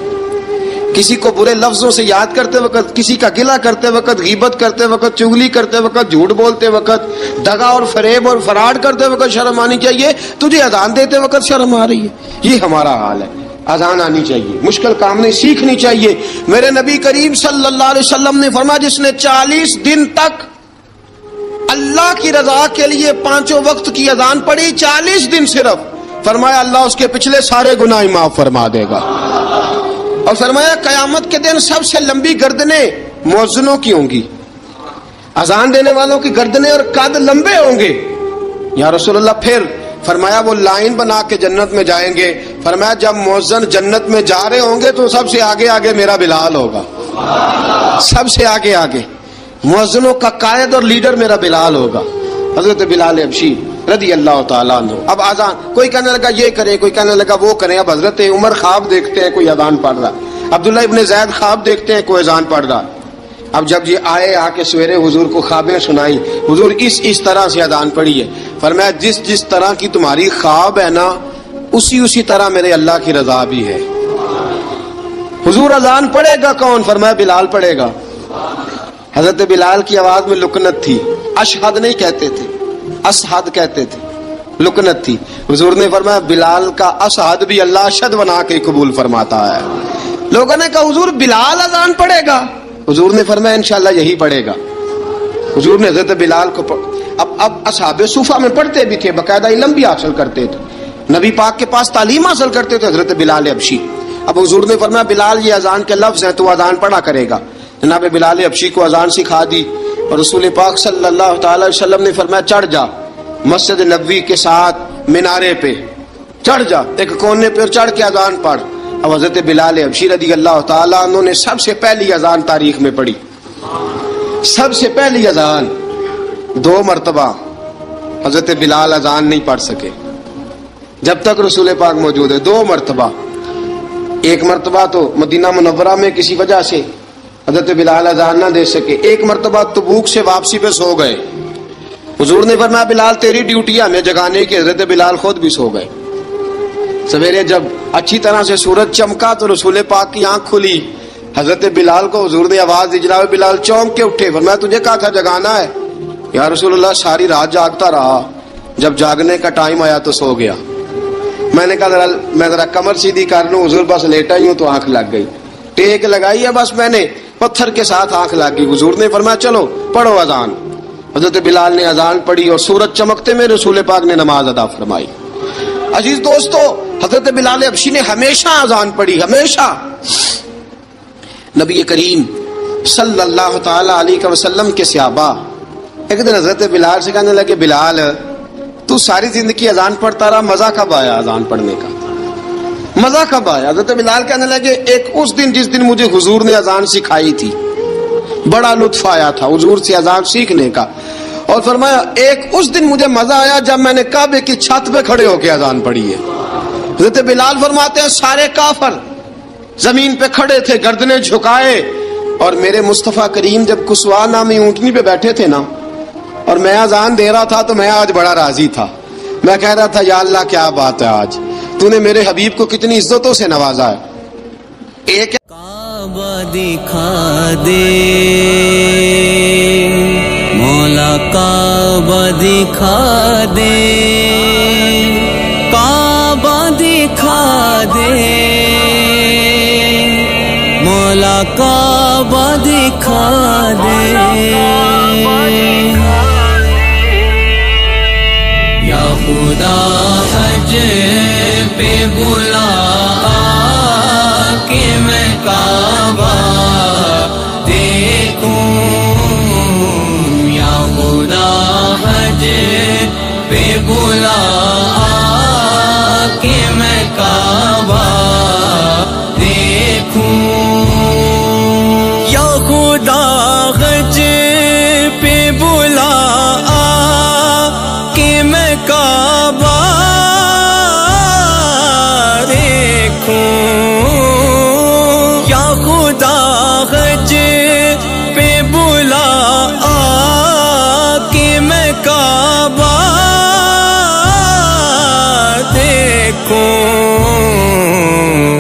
کسی کو برے لفظوں سے یاد کرتے وقت، کسی کا گلہ کرتے وقت، غیبت کرتے وقت، چغلی کرتے وقت، جھوٹ بولتے وقت، دغا اور فریب اور فراڈ کرتے وقت شرم آنی چاہیے. تجھے اذان دیتے وقت شرم آ رہی ہے. یہ ہمارا حال ہے. اذان آنی چاہیے، مشکل کام نہیں، سیکھنی چاہیے. میرے نبی کریم صلی اللہ علیہ وسلم نے فرمایا جس نے 40 دن تک اللہ کی رضا کے لیے 5 وقت کی اذان پڑھی، 40 دن صرف، فرمایا اللہ اس کے پچھلے سارے گناہ معاف فرما دے گا. اور فرمایا قیامت کے دن سب سے لمبی گردنیں مؤذنوں کی ہوں گی، اذان دینے والوں کی گردنیں اور قد لمبے ہوں گے. یا رسول اللہ پھر؟ فرمایا وہ لائن بنا کے جنت میں جائیں گے. فرمایا جب مؤذن جنت میں جا رہے ہوں گے تو سب سے آگے آگے میرا بلال ہوگا، سب سے آگے آگے مؤذنوں کا قائد اور لیڈر میرا بلال ہوگا، حضرت بلال حبشی رضی اللہ تعالیٰ عنہ. اب آزان، کوئی کہنے لگا یہ کریں، کوئی کہنے لگا وہ کریں. اب حضرت عمر خواب دیکھتے ہیں کوئی اذان پڑھ رہا، عبداللہ ابن زید خواب دیکھتے ہیں کوئی اذان پڑھ رہا. اب جب یہ آئے آ کے سویرے حضور کو خوابیں سنائی، حضور اس طرح سے اذان پڑھی ہے. فرمایا جس طرح کی تمہاری خواب ہے نا، اسی طرح میرے اللہ کی رضا بھی ہے. حضور اذان پڑھے گا کون؟ فرمایا بلال پڑھے گا. حضرت بلال کی آواز میں لکنت تھی، اشہد نہیں کہتے تھے، اسہد کہتے تھے، لکنت تھی. حضور نے فرمایا بلال کا اسہد بھی اللہ اشہد بنا کے قبول فرماتا ہے. لوگوں نے کہا حضور بلال اذان پڑھے گا؟ حضور نے فرمایا انشاءاللہ یہی پڑھے گا. حضور نے حضرت بلال کو اب اصحاب صوفہ میں پڑھتے بھی تھے، باقاعدہ علم بھی حاصل کرتے تھے، نبی پاک کے پاس تعلیم حاصل کرتے تھے، حضرت بلال حبشی. اب حضور نے فرمایا بلال یہ اذان کے لفظ ہیں، تو اذان پڑھا کرے گا. جناب بلال حبشی کو اذان سکھا دی اور رسول پاک صلی اللہ تعالی وسلم نے فرمایا چڑھ جا مسجد نبوی کے ساتھ مینارے پہ، چڑھ جا ایک کونے پہ اور چڑھ کے اذان پڑھ. اب حضرت بلال حبشی رضی اللہ تعالیٰ عنہ نے سب سے پہلی اذان تاریخ میں پڑھی، سب سے پہلی اذان. 2 مرتبہ حضرت بلال اذان نہیں پڑھ سکے جب تک رسول پاک موجود ہے. 2 مرتبہ، ایک مرتبہ تو مدینہ منورہ میں کسی وجہ سے حضرت بلال اذان نہ دے سکے، ایک مرتبہ تبوک سے واپسی پہ سو گئے. حضور نے فرمایا بلال تیری ڈیوٹی ہے ہمیں جگانے کی. حضرت بلال خود بھی سو گئے. سویرے جب اچھی طرح سے سورج چمکا تو رسول پاک کی آنکھ کھلی. حضرت بلال کو حضور نے آواز دی، جناب بلال چونک کے اٹھے. فرمایا تجھے کہا تھا جگانا ہے. یا رسول اللہ ساری رات جاگتا رہا، جب جاگنے کا ٹائم آیا تو سو گیا. میں نے کہا میں ذرا کمر سیدھی کر لوں. حضور بس لیٹا ہی ہوں تو آنکھ لگ گئی، ٹیک لگائی ہے بس میں نے، پتھر کے ساتھ آنکھ لگ گئی. حضور نے فرمایا چلو پڑھو اذان. حضرت بلال نے اذان پڑھی اور سورج چمکتے میں رسول پاک نے نماز ادا فرمائی. عزیز دوستو، حضرت بلال حبشی نے ہمیشہ اذان پڑھی، ہمیشہ. نبی کریم صلی اللہ تعالی علیہ وسلم کے صحابہ ایک دن حضرت بلال سے کہنے لگے بلال تو ساری زندگی اذان پڑھتا رہا، مزہ کب آیا اذان پڑھنے کا؟ مزہ کب آیا؟ حضرت بلال کہنے لگے ایک اس دن جس دن مجھے حضور نے اذان سکھائی تھی، بڑا لطف آیا تھا حضور سے اذان سیکھنے کا. اور فرمایا ایک اس دن مجھے مزہ آیا جب میں نے کعبے کی چھت پہ کھڑے ہو کے اذان پڑھی ہے. حضرت بلال فرماتے ہیں سارے کافر زمین پہ کھڑے تھے گردنیں جھکائے، اور میرے مصطفیٰ کریم جب کسوا نامی اونٹنی پہ بیٹھے تھے نا اور میں اذان دے رہا تھا تو میں آج بڑا راضی تھا. میں کہہ رہا تھا یا اللہ کیا بات ہے، آج تو نے میرے حبیب کو کتنی عزتوں سے نوازا ہے. ایک کعبہ دکھا دے مولا، کعبہ دکھا دے، کعبہ دکھا دے مولا، کعبہ دکھا دے. یا خدا حج پہ بلا کہ میں کعبہ دیکھوں، یا خدا حج پہ بلا کہ میں کعبہ دیکھوں. دیکھوں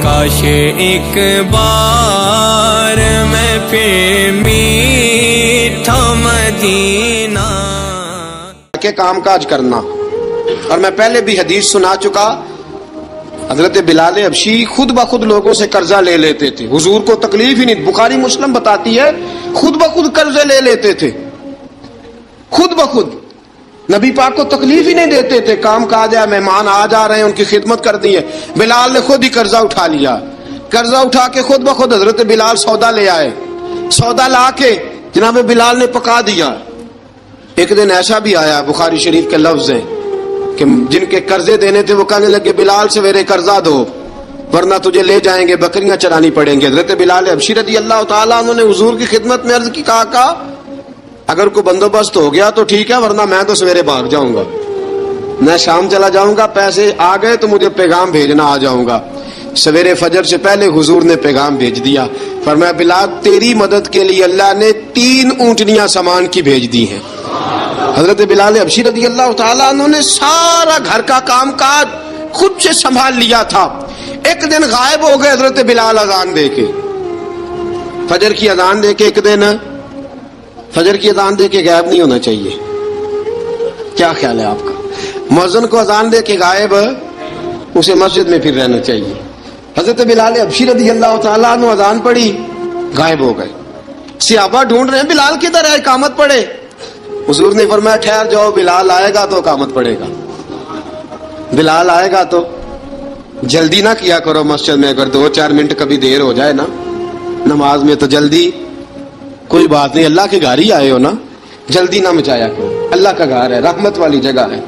کاش ایک بار میں پھر میٹھا مدینہ کے کام کاج کرنا. اور میں پہلے بھی حدیث سنا چکا، حضرت بلال حبشی خود بخود لوگوں سے قرضہ لے لیتے تھے، حضور کو تکلیف ہی نہیں. بخاری مسلم بتاتی ہے خود بخود قرضے لے لیتے تھے، خود بخود. نبی پاک کو تکلیف ہی نہیں دیتے تھے. کام کاج ہے، مہمان آ جا رہے ہیں، ان کی خدمت کر دی ہے. بلال نے خود ہی قرضہ اٹھا لیا، قرضہ اٹھا کے خود بخود حضرت بلال سودا لے آئے. سودا لا کے جناب بلال نے پکا دیا. ایک دن ایسا بھی آیا، بخاری شریف کے لفظ ہیں کہ جن کے قرضے دینے تھے وہ کہنے لگے بلال سویرے قرضہ دو ورنہ تجھے لے جائیں گے، بکریاں چرانی پڑیں گے. حضرت بلال حبشی رضی اللہ تعالیٰ عنہ نے حضور کی خدمت میں عرض کی، کہا اگر کوئی بندوبست ہو گیا تو ٹھیک ہے، ورنہ میں تو سویرے بھاگ جاؤں گا، میں شام چلا جاؤں گا، پیسے آ گئے تو مجھے پیغام بھیجنا، آ جاؤں گا. سویرے فجر سے پہلے حضور نے پیغام بھیج دیا. فرمایا بلال تیری مدد کے لیے اللہ نے 3 اونٹنیاں سامان کی بھیج دی ہیں. حضرت بلال حبشی رضی اللہ تعالیٰ عنہ نے سارا گھر کا کام کاج خود سے سنبھال لیا تھا. ایک دن غائب ہو گئے حضرت بلال اذان دے کے، فجر کی اذان دے کے. ایک دن فجر کی اذان دے کے غائب نہیں ہونا چاہیے. کیا خیال ہے آپ کا؟ مؤذن کو اذان دے کے غائب، اسے مسجد میں پھر رہنا چاہیے. حضرت بلال حبشی رضی اللہ تعالیٰ عنہ اذان پڑھی، غائب ہو گئے. صحابہ ڈھونڈ رہے ہیں بلال کدھر ہے، اقامت پڑھے. حضور نے فرمایا ٹھہر جاؤ، بلال آئے گا تو اقامت پڑھے گا. بلال آئے گا تو جلدی نہ کیا کرو مسجد میں. اگر 2-4 منٹ کبھی دیر ہو جائے نا نماز میں تو جلدی کوئی بات نہیں، اللہ کے گھر ہی آئے ہو نا، جلدی نہ مچایا کرو. اللہ کا گھر ہے، رحمت والی جگہ ہے.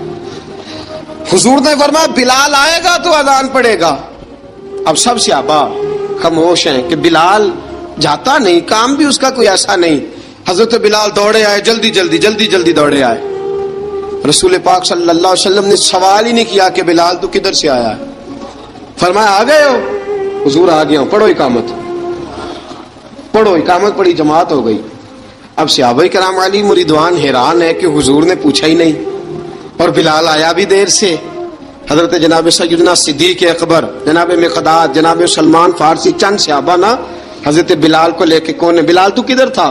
حضور نے فرمایا بلال آئے گا تو اذان پڑھے گا. اب سب صحابہ خاموش ہیں کہ بلال جاتا نہیں، کام بھی اس کا کوئی ایسا نہیں. حضرت بلال دوڑے آئے، جلدی دوڑے آئے. رسول پاک صلی اللہ علیہ وسلم نے سوال ہی نہیں کیا کہ بلال تو کدھر سے آیا ہے. فرمایا آ گئے ہو؟ حضور آ گیا ہوں. پڑھو اقامت. پڑھی، جماعت ہو گئی. اب صحابہ کرام علی مریدوان حیران ہے کہ حضور نے پوچھا ہی نہیں اور بلال آیا بھی دیر سے. حضرت جناب سیدنا صدیق اکبر، جناب مقداد، جناب سلمان فارسی، چند صحابہ نا حضرت بلال کو لے کے، کون ہے بلال تو کدھر تھا؟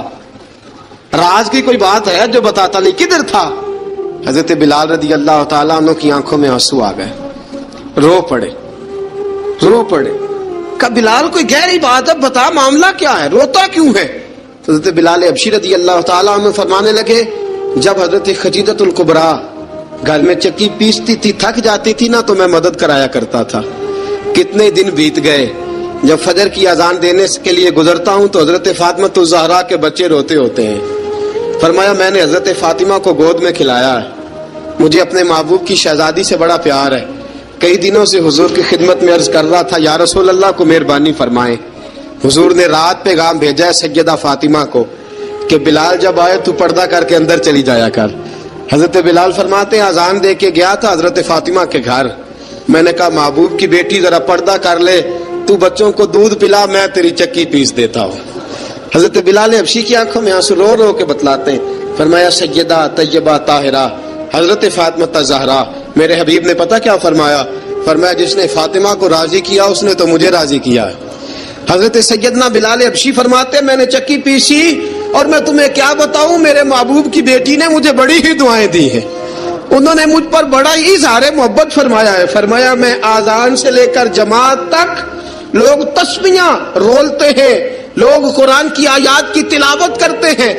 راز کی کوئی بات ہے جو بتاتا نہیں، کدھر تھا؟ حضرت بلال رضی اللہ تعالیٰ عنہ کی آنکھوں میں آنسو آ گئے، رو پڑے. کہ بلال کوئی گہری بات ہے، بتا معاملہ کیا ہے، روتا کیوں ہے؟ حضرت بلال حبشی رضی اللہ تعالیٰ عنہ فرمانے لگے جب حضرت خدیجہ الکبریٰ گھر میں چکی پیستی تھی، تھک جاتی تھی نا تو میں مدد کرایا کرتا تھا. کتنے دن بیت گئے، جب فجر کی اذان دینے کے لیے گزرتا ہوں تو حضرت فاطمہ الزہرا کے بچے روتے ہوتے ہیں. فرمایا میں نے حضرت فاطمہ کو گود میں کھلایا ہے، مجھے اپنے محبوب کی شہزادی سے بڑا پیار ہے. کئی دنوں سے حضور کی خدمت میں عرض کر رہا تھا یا رسول اللہ کو مہربانی فرمائیں. حضور نے رات پیغام بھیجا ہے سیدہ فاطمہ کو کہ بلال جب آئے تو پردہ کر کے اندر چلی جایا کر. حضرت بلال فرماتے ہیں اذان دے کے گیا تھا حضرت فاطمہ کے گھر، میں نے کہا محبوب کی بیٹی ذرا پردہ کر لے، تو بچوں کو دودھ پلا، میں تیری چکی پیس دیتا ہوں. حضرت بلال حبشی کی آنکھوں میں آنسو رو رو کے بتلاتے ہیں. فرمایا سیدہ طیبہ طاہرہ حضرت فاطمہ الزہرا، میرے حبیب نے پتہ کیا فرمایا؟ فرمایا جس نے فاطمہ کو راضی کیا اس نے تو مجھے راضی کیا. حضرت سیدنا بلال حبشی فرماتے میں نے چکی پیسی اور میں تمہیں کیا بتاؤں، میرے محبوب کی بیٹی نے مجھے بڑی ہی دعائیں دی ہیں، انہوں نے مجھ پر بڑا ہی اظہار محبت فرمایا ہے. فرمایا میں آذان سے لے کر جماعت تک لوگ تسبیحاں رولتے ہیں، لوگ قرآن کی آیات کی تلاوت کرتے ہیں،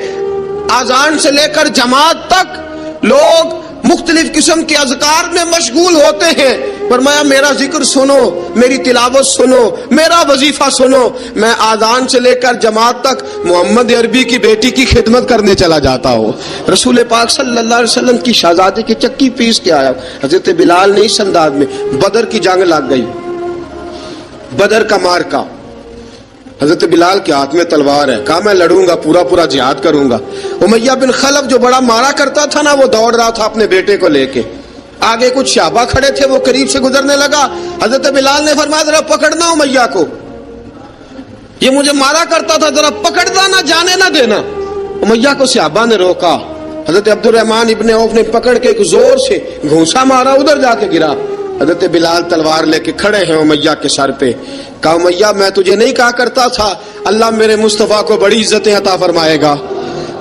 آذان سے لے کر جماعت تک لوگ مختلف قسم کے اذکار میں مشغول ہوتے ہیں. فرمایا میرا ذکر سنو، میری تلاوت سنو، میرا وظیفہ سنو. میں آذان سے لے کر جماعت تک محمد عربی کی بیٹی کی خدمت کرنے چلا جاتا ہوں. رسول پاک صلی اللہ علیہ وسلم کی شہزادی کی چکی پیس کے آیا. حضرت بلال نے اس انداز میں، بدر کی جنگ لگ گئی، بدر کا مارکا، حضرت بلال کے ہاتھ میں تلوار ہے، کہا میں لڑوں گا، پورا جہاد کروں گا. امیہ بن خلف جو بڑا مارا کرتا تھا نا، وہ دوڑ رہا تھا اپنے بیٹے کو لے کے، آگے کچھ صحابہ کھڑے تھے، وہ قریب سے گزرنے لگا. حضرت بلال نے فرمایا ذرا پکڑنا امیہ کو، یہ مجھے مارا کرتا تھا، ذرا پکڑنا، نہ جانے نہ دینا. امیہ کو صحابہ نے روکا. حضرت عبد الرحمن ابن عوف نے پکڑ کے ایک زور سے گھونسا مارا، ادھر جا کے گرا. حضرت بلال تلوار لے کے کھڑے ہیں امیہ کے سر پہ. کہا امیہ میں تجھے نہیں کہا کرتا تھا اللہ میرے مصطفیٰ کو بڑی عزتیں عطا فرمائے گا؟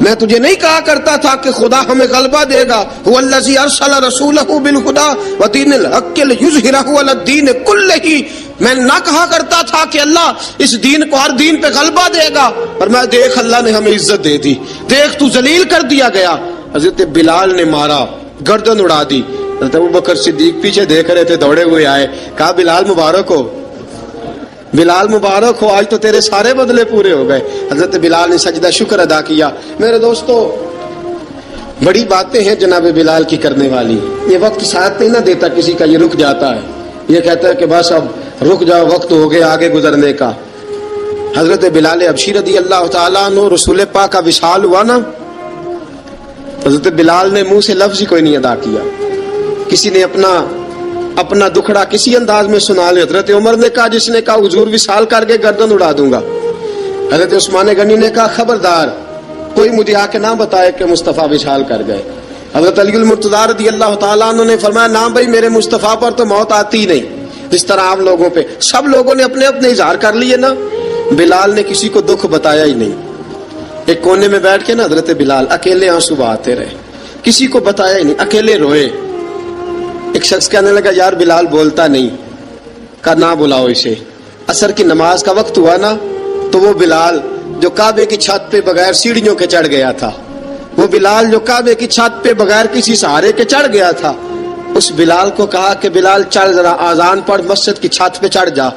میں تجھے نہیں کہا کرتا تھا کہ خدا ہمیں غلبہ دے گا؟ هو الذی ارسل رسولہ بالہدی ودین الحق لیظہرہ علی الدین کلہ. میں نہ کہا کرتا تھا کہ اللہ اس دین کو ہر دین پہ غلبہ دے گا، پر میں دیکھ اللہ نے ہمیں عزت دے دی، دیکھ تو ذلیل کر دیا گیا. حضرت بلال نے مارا، گردن اڑا دی. حضرت ابوبکر صدیق پیچھے دیکھ رہے تھے، دوڑے ہوئے آئے، کہا بلال مبارک ہو، بلال مبارک ہو، آج تو تیرے سارے بدلے پورے ہو گئے. حضرت بلال نے سجدہ شکر ادا کیا. میرے دوستو بڑی باتیں ہیں جناب بلال کی کرنے والی. یہ وقت ساتھ نہیں نہ دیتا کسی کا، یہ رک جاتا ہے، یہ کہتا ہے کہ بس اب رک جاؤ، وقت ہو گیا آگے گزرنے کا. حضرت بلال حبشی رضی اللہ تعالیٰ عنہ رسول پاک کا وصال ہوا نا، حضرت بلال نے منہ سے لفظ ہی کوئی نہیں ادا کیا. کسی نے اپنا دکھڑا کسی انداز میں سنا لیا. حضرت عمر نے کہا، جس نے کہا حضور وصال کر کے گردن اڑا دوں گا. حضرت عثمان غنی نے کہا خبردار کوئی مجھے آ کے نہ بتائے کہ مصطفیٰ وصال کر گئے. حضرت علی المرتضیٰ رضی اللہ تعالیٰ عنہ نے فرمایا نہ بھائی میرے مصطفیٰ پر تو موت آتی ہی نہیں، جس طرح عام لوگوں پہ. سب لوگوں نے اپنے اپنے اظہار کر لیے نا، بلال نے کسی کو دکھ بتایا ہی نہیں. ایک کونے میں بیٹھ کے نا حضرت بلال اکیلے آنسو بہاتے رہے، کسی کو بتایا ہی نہیں، اکیلے روئے. ایک شخص کہنے لگا یار بلال بولتا نہیں. کہا نہ بلاؤ اسے. عصر کی نماز کا وقت ہوا نا تو وہ بلال جو کعبے کی چھت پہ بغیر سیڑھیوں کے چڑھ گیا تھا، وہ بلال جو کعبے کی چھت پہ بغیر کسی سہارے کے چڑھ گیا تھا، اس بلال کو کہا کہ بلال چڑھ ذرا، آذان پڑھ، مسجد کی چھت پہ چڑھ جا.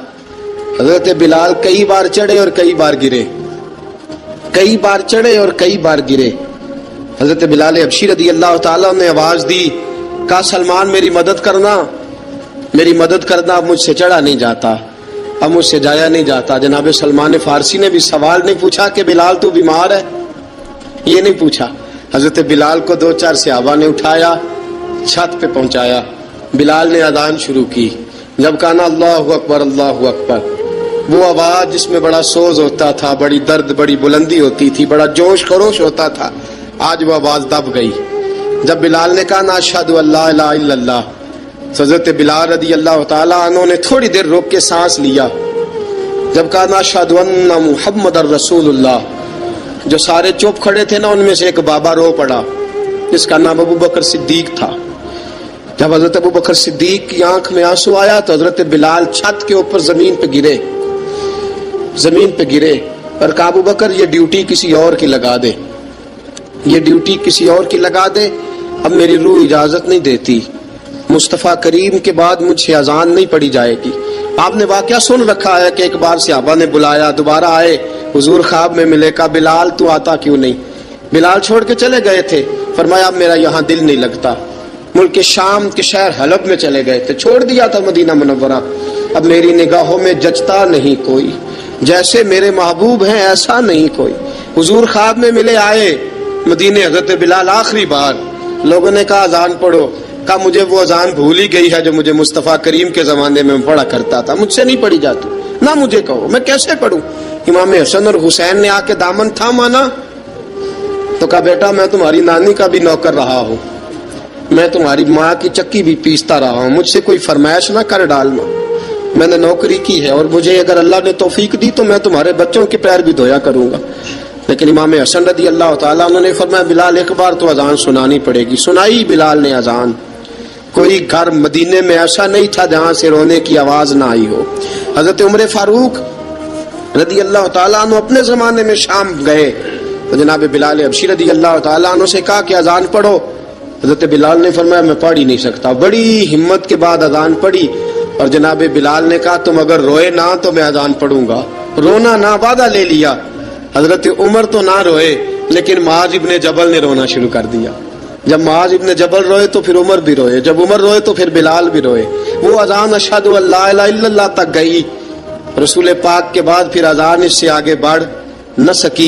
حضرت بلال کئی بار چڑھے اور کئی بار گرے، کئی بار چڑھے اور کئی بار گرے. حضرت بلال حبشی رضی اللہ تعالیٰ نے آواز دی، کہا سلمان میری مدد کرنا، میری مدد کرنا، اب مجھ سے چڑھا نہیں جاتا، اب مجھ سے جایا نہیں جاتا. جناب سلمان فارسی نے بھی سوال نہیں پوچھا کہ بلال تو بیمار ہے، یہ نہیں پوچھا. حضرت بلال کو 2-4 صحابہ نے اٹھایا، چھت پہ پہنچایا. بلال نے اذان شروع کی. جب کہا نا اللہ اکبر اللہ اکبر، وہ آواز جس میں بڑا سوز ہوتا تھا، بڑی درد، بڑی بلندی ہوتی تھی، بڑا جوش خروش ہوتا تھا، آج وہ آواز دب گئی. جب بلال نے کہا نا اشہد ان لا الہ الا اللہ، حضرت بلال رضی اللہ تعالیٰ عنہ نے تھوڑی دیر روک کے سانس لیا. جب کہا نا اشہد ان محمد رسول اللہ، جو سارے چپ کھڑے تھے نا ان میں سے ایک بابا رو پڑا جس کا نام ابوبکر صدیق تھا. جب حضرت ابوبکر صدیق کی آنکھ میں آنسو آیا تو حضرت بلال چھت کے اوپر زمین پہ گرے، زمین پہ گرے اور کہا ابوبکر یہ ڈیوٹی کسی اور کی لگا دے، یہ ڈیوٹی کسی اور کی لگا دے، اب میری روح اجازت نہیں دیتی، مصطفیٰ کریم کے بعد مجھ سے اذان نہیں پڑھی جائے گی. آپ نے واقعہ سن رکھا ہے کہ ایک بار صحابہ نے بلایا، دوبارہ آئے، حضور خواب میں ملے، کہا بلال تو آتا کیوں نہیں؟ بلال چھوڑ کے چلے گئے تھے. فرمایا اب میرا یہاں دل نہیں لگتا. ملک شام کے شہر حلب میں چلے گئے تھے، چھوڑ دیا تھا مدینہ منورہ. اب میری نگاہوں میں جچتا نہیں کوئی، جیسے میرے محبوب ہیں ایسا نہیں کوئی. حضور خواب میں ملے، آئے مدینے. حضرت بلال آخری بار، لوگوں نے کہا اذان پڑھو. کہا مجھے وہ اذان بھول ہی گئی ہے جو مجھے مصطفیٰ کریم کے زمانے میں پڑھا کرتا تھا، مجھ سے نہیں پڑھی جاتی، نہ مجھے کہو، میں کیسے پڑھوں؟ امام حسن اور حسین نے آ کے دامن تھاما نا تو کہا بیٹا میں تمہاری نانی کا بھی نوکر رہا ہوں، میں تمہاری ماں کی چکی بھی پیستا رہا ہوں، مجھ سے کوئی فرمائش نہ کر ڈالنا، میں نے نوکری کی ہے اور مجھے اگر اللہ نے توفیق دی تو میں تمہارے بچوں کے پیر بھی دھویا کروں گا. لیکن امام حسن رضی اللہ تعالیٰ عنہ نے فرمایا بلال ایک بار تو اذان سنانی پڑے گی. سنائی بلال نے اذان. کوئی گھر مدینے میں ایسا نہیں تھا جہاں سے رونے کی آواز نہ آئی ہو. حضرت عمر فاروق رضی اللہ تعالیٰ عنہ اپنے زمانے میں شام گئے تو جناب بلال حبشی رضی اللہ تعالیٰ عنہ سے کہا کہ اذان پڑھو. حضرت بلال نے فرمایا میں پڑھ ہی نہیں سکتا. بڑی ہمت کے بعد اذان پڑھی اور جناب بلال نے کہا تم اگر روئے نہ تو میں اذان پڑھوں گا. رونا نہ، وعدہ لے لیا. حضرت عمر تو نہ روئے لیکن معاذ ابن جبل نے رونا شروع کر دیا. جب معاذ ابن جبل روئے تو پھر عمر بھی روئے، جب عمر روئے تو پھر بلال بھی روئے. وہ اذان اشہد ان لا الہ الا اللہ تک گئی. رسول پاک کے بعد پھر اذان اس سے آگے بڑھ نہ سکی.